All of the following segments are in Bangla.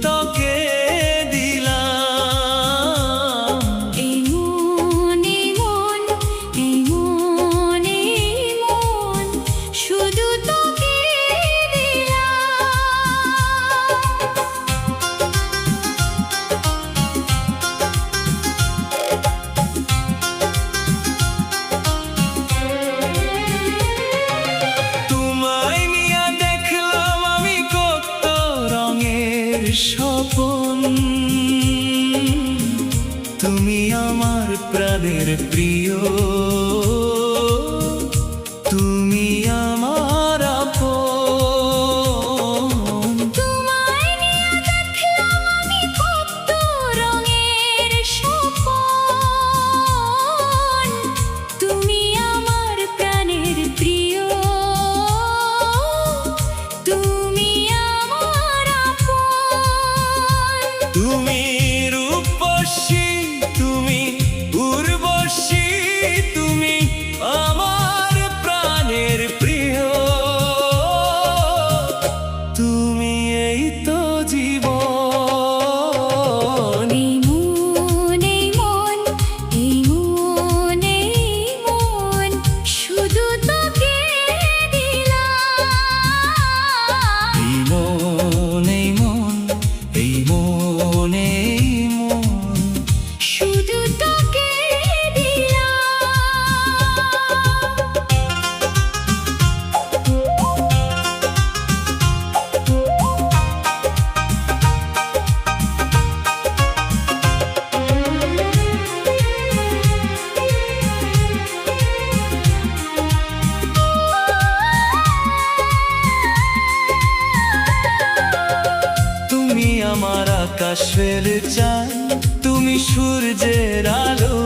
তোকে দিলাম। এই মন এই মন এই মন এই মন শুধু তোকে স্বপন তুমি আমার প্রাণের প্রিয়, তুমি আমার আপন। তোমায় নিয়ে দেখলাম আমি কত রঙের স্বপন, তুমি আমার প্রাণের প্রিয়, তুমি আমার আপন। তুমি রূপসী, তুমি উর্বশী, তুমি আমার প্রাণের প্রিয়, তুমি এই তো জীবন। এই মন এই মন এই মন এই মন শুধু তোকে দিলাম। এই মন এই মন এই মন এই মন শুধু তোকে তুমি আমার আকাশের চাঁদ, তুমি সূর্যের আলো,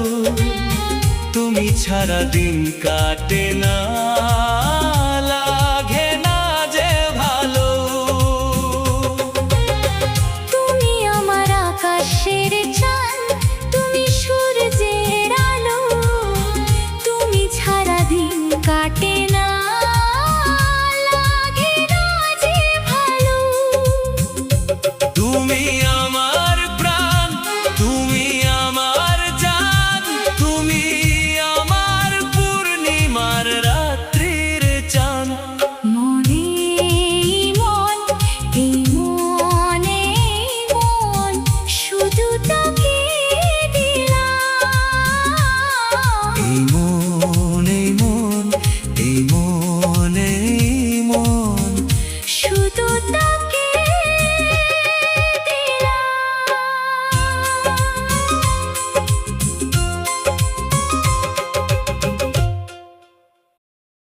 তুমি ছাড়া দিন কাটে না।